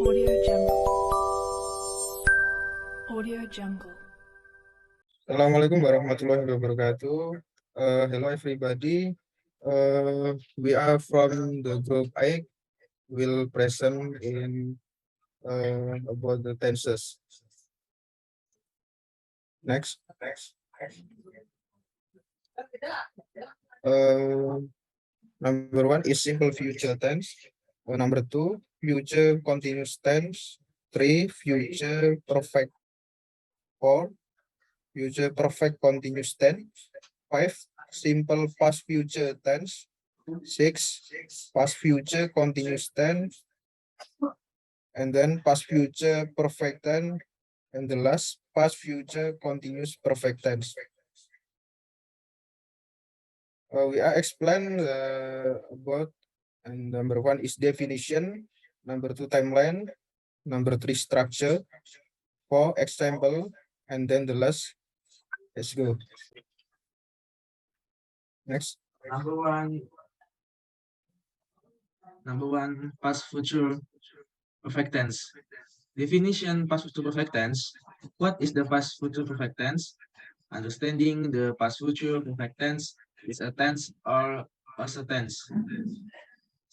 Audio Jungle. Audio Jungle. Assalamualaikum warahmatullahi wabarakatuh. Hello everybody. We are from the group 8. Will present in about the tenses. Next. Number 1 is simple future tense. Number 2, future continuous tense. 3, future perfect. 4, future perfect continuous tense. 5, simple past future tense. 6, past future continuous tense. And then past future perfect tense. And the last, past future continuous perfect tense. We are explain about, and number 1 is definition, number 2 timeline, number 3 structure, 4 example, and then the last. Let's go. Next. Number one, past future perfect tense. Definition past future perfect tense. What is the past future perfect tense? Understanding the past future perfect tense is a tense or past tense.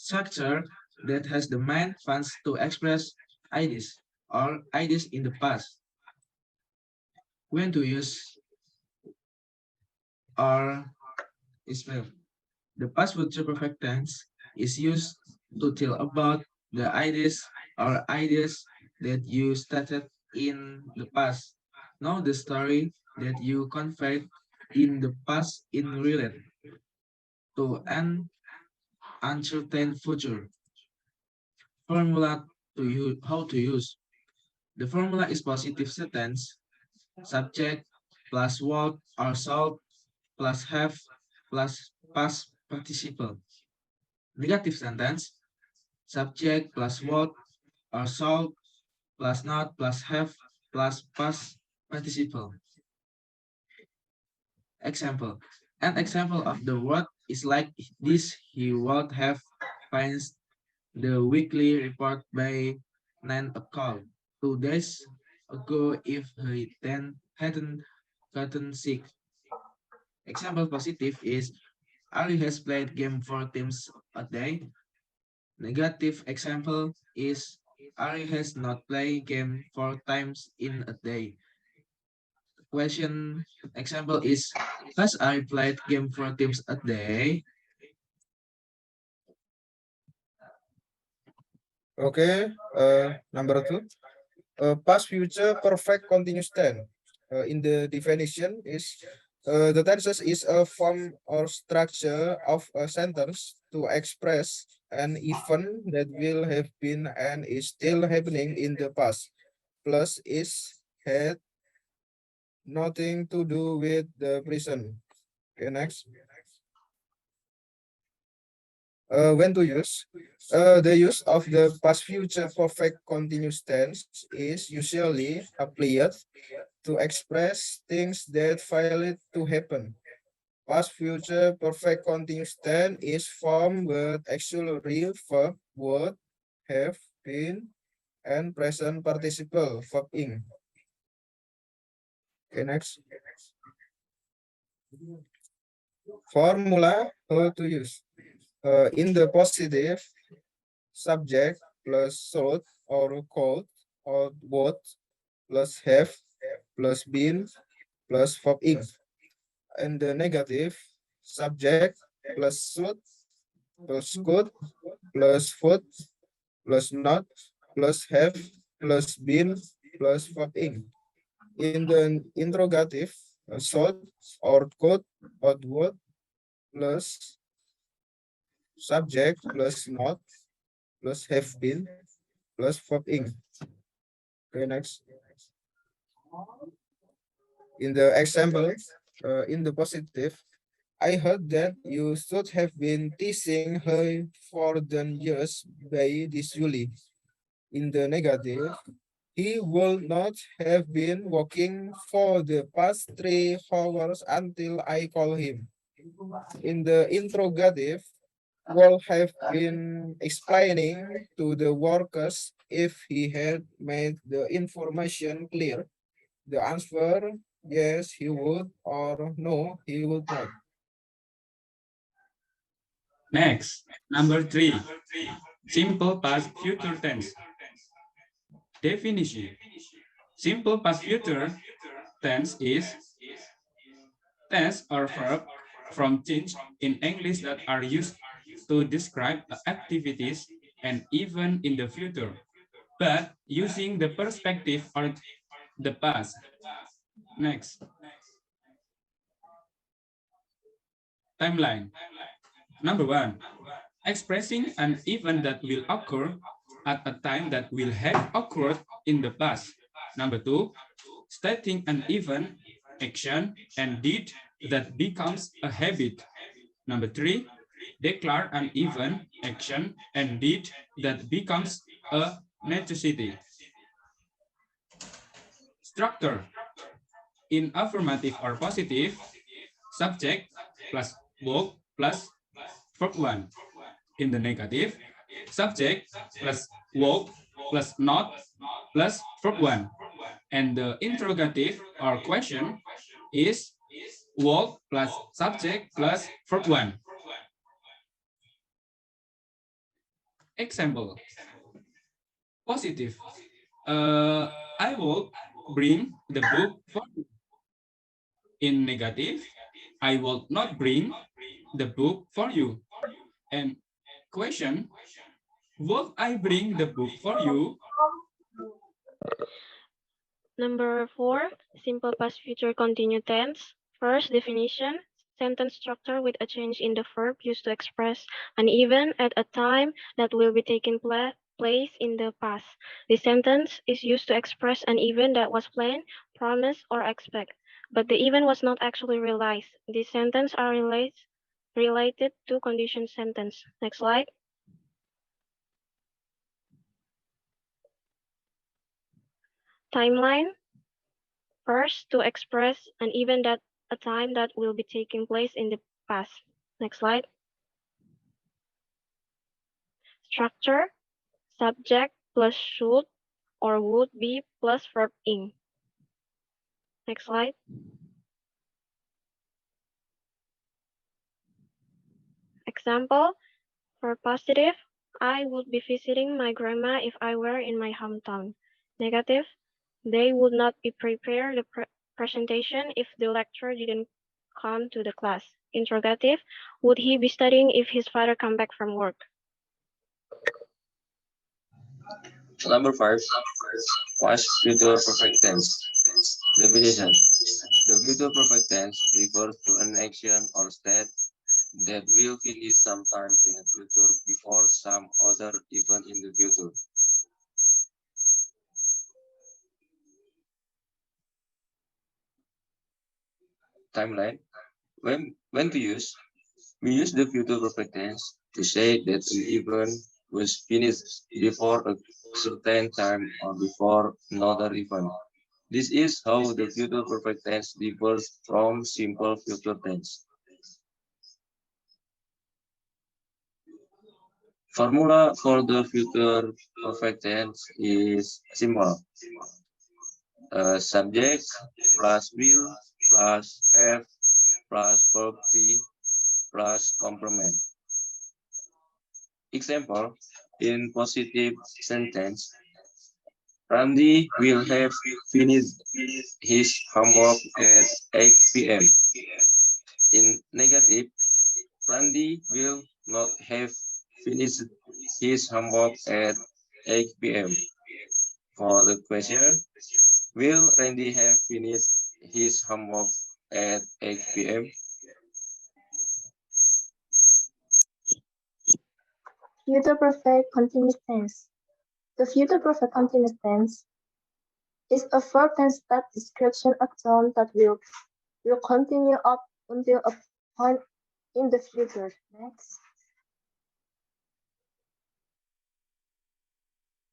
Structure that has the main funds to express ideas or ideas in the past. When to use or is well. The past future perfect tense is used to tell about the ideas or ideas that you started in the past. Now the story that you conveyed in the past in relate to an uncertain future. Formula to use, how to use. The formula is positive sentence, subject plus what or solve plus have plus past participle. Negative sentence, subject plus what or solve plus not plus have plus past participle. Example. An example of the word is like this: he would have finished the weekly report by 9 o'clock 2 days ago if he then hadn't gotten sick. Example positive is Ari has played game 4 times a day. Negative example is Ari has not played game 4 times in a day. Question example is, has Ari played game 4 times a day? Okay. Number 2. Past future perfect continuous tense. In the definition is the tenses is a form or structure of a sentence to express an event that will have been and is still happening in the past, plus is had nothing to do with the present. Okay, next. When to use? The use of the past future perfect continuous tense is usually applied to express things that failed to happen. Past future perfect continuous tense is formed with auxiliary verb would, have been, and present participle verb ing. Okay, next. Formula how to use. In the positive, subject plus should or could or would plus have plus been plus verb ing. And the negative, subject plus should plus could plus would plus not plus have plus been plus verb ing. In the interrogative, should or could or would plus subject plus not plus have been plus verb ing. Okay, next. In the example, in the positive, I heard that you should have been teasing her for 10 years by this Julie. In the negative, he would not have been walking for the past 3 hours until I call him. In the interrogative, will have been explaining to the workers if he had made the information clear. The answer, yes, he would, or no, he would not. Next, number 3, simple past future tense. Definition. Simple past future tense is tense or verb from tense in English that are used to describe activities and even in the future, but using the perspective or the past. Next, timeline. Number 1, expressing an event that will occur at a time that will have occurred in the past. Number 2, stating an event, action, and deed that becomes a habit. Number 3, declare an event, action, and deed that becomes a necessity. Structure. In affirmative or positive, subject plus verb plus verb 1. In the negative, subject plus verb plus not plus verb 1. And the interrogative or question is verb plus subject plus verb 1. Example. Positive. I will bring the book for you. In negative, I will not bring the book for you. And question, will I bring the book for you? Number 4, simple past future continuous tense. First definition, sentence structure with a change in the verb used to express an event at a time that will be taking place in the past. This sentence is used to express an event that was planned, promised, or expected, but the event was not actually realized. These sentences are related to condition sentence. Next slide. Timeline. First, to express an event at a time that will be taking place in the past. Next slide. Structure, subject plus should or would be plus verb ing. Next slide. Example, for positive, I would be visiting my grandma if I were in my hometown. Negative, they would not be prepared the presentation if the lecturer didn't come to the class. Interrogative, would he be studying if his father come back from work? Number 5, past future perfect tense. Definition. The future perfect tense refers to an action or state that will finish sometime in the future before some other event in the future. Timeline. When to use? We use the future perfect tense to say that an event was finished before a certain time or before another event. This is how the future perfect tense differs from simple future tense. Formula for the future perfect tense is simple. Subject plus will plus have plus verb T plus complement. Example, in positive sentence, Randy will have finished his homework at 8 p.m. In negative, Randy will not have finished his homework at 8 p.m. For the question, will Randy have finished his homework at 8 p.m.? Future perfect continuous tense. The future perfect continuous tense is a verb tense that describes an action that will continue up until a point in the future. Next.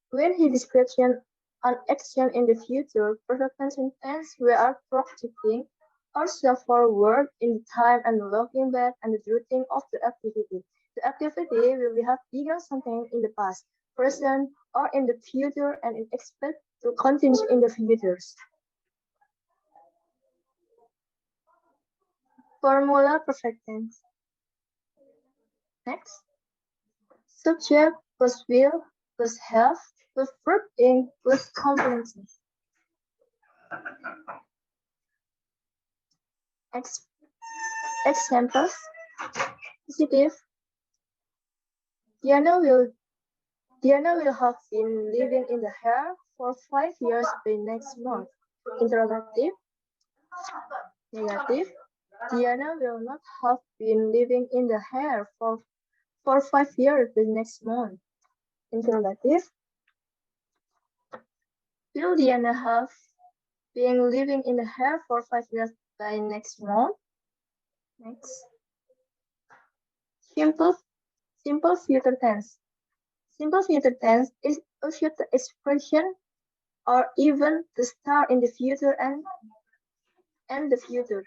When he describes an action in the future, perfect tense we are projecting ourselves forward in time and looking back at the routine of the activity. The activity will have begun something in the past. present, or in the future, and is expected to continue in the future. Formula perfect tense. Next. Subject plus will plus have plus verb in plus complement. Examples. Positive. Diana will have been living in the hair for 5 years by next month. Interrogative. Negative. Diana will not have been living in the hair for 5 years by next month. Interrogative. Will Diana have been living in the hair for 5 years by next month? Next. Simple future tense. Simple future tense is a future expression or even the start in the future and the future.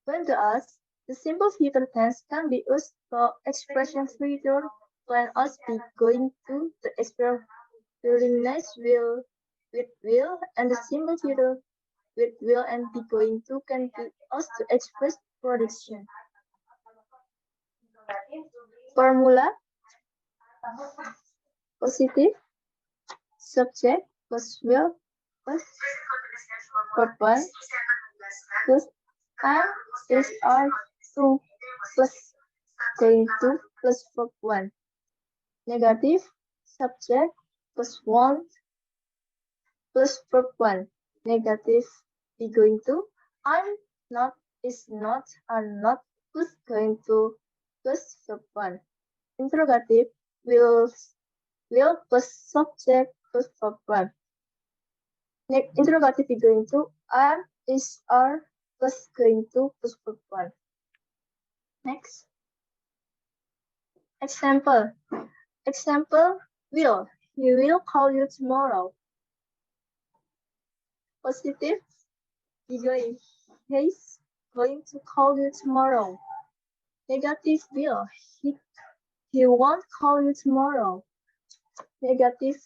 When to ask, the simple future tense can be used for expression future when us be going to the experience will with will, and the simple future with will and be going to can be used to express prediction. Formula. Positive. Subject plus will plus verb 1 plus am is are 2 plus going to plus verb 1. Negative. Subject plus 1 plus verb 1. Negative be going to. I'm not is not are not plus going to plus verb 1. Interrogative will plus subject plus verb 1. Interrogative be going to. Am is are plus going to plus verb 1. Next. Example. Example will. He will call you tomorrow. Positive. He's going to call you tomorrow. Negative will. He won't call you tomorrow. Negative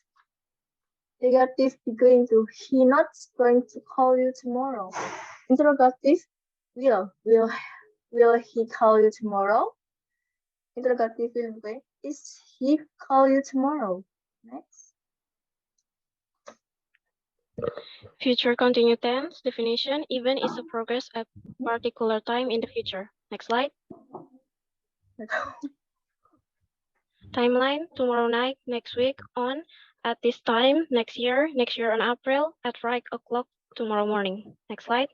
be going to. He not going to call you tomorrow. Interrogative will he call you tomorrow? Interrogative will be, is he call you tomorrow? Next. Future continuous tense definition, event is a progress at particular time in the future. Next slide. Timeline, tomorrow night, next week, on, at this time, next year on April, at 5 o'clock tomorrow morning. Next slide.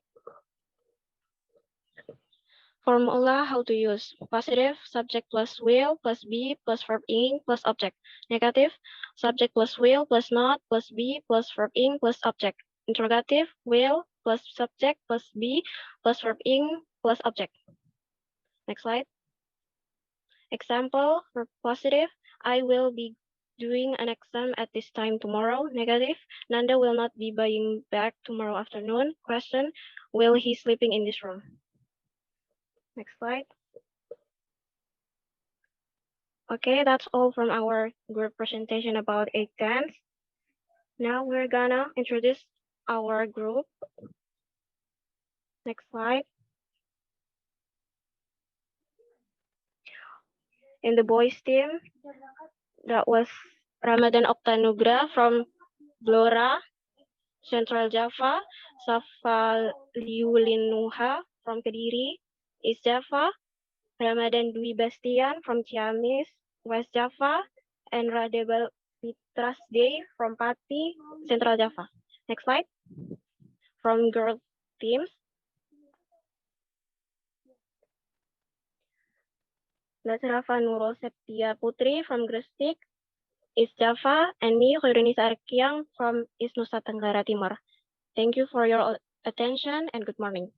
Formula, how to use. Positive, subject plus will plus be plus verb ing plus object. Negative, subject plus will plus not plus be plus verb ing plus object. Interrogative, will plus subject plus be plus verb ing plus object. Next slide. Example, for positive, I will be doing an exam at this time tomorrow. Negative, Nanda will not be buying back tomorrow afternoon. Question, will he sleeping in this room? Next slide. Okay, that's all from our group presentation about 8 tense. Now we're gonna introduce our group. Next slide. In the boys team, that was Ramadhan, Okta, Nugraha from Blora, Central Java, Safaa Liulinnuha from Kediri, East Java, Ramdhani Dwi Bastian from Ciamis, West Java, and Rendabelt Fitras from Pati, Central Java. Next slide. From girl teams, that's Rafa, Nurul, Septia, Putri from Gresik, East Java, and me, Khairunnisa Arkiang from East Nusa Tenggara Timur. Thank you for your attention and good morning.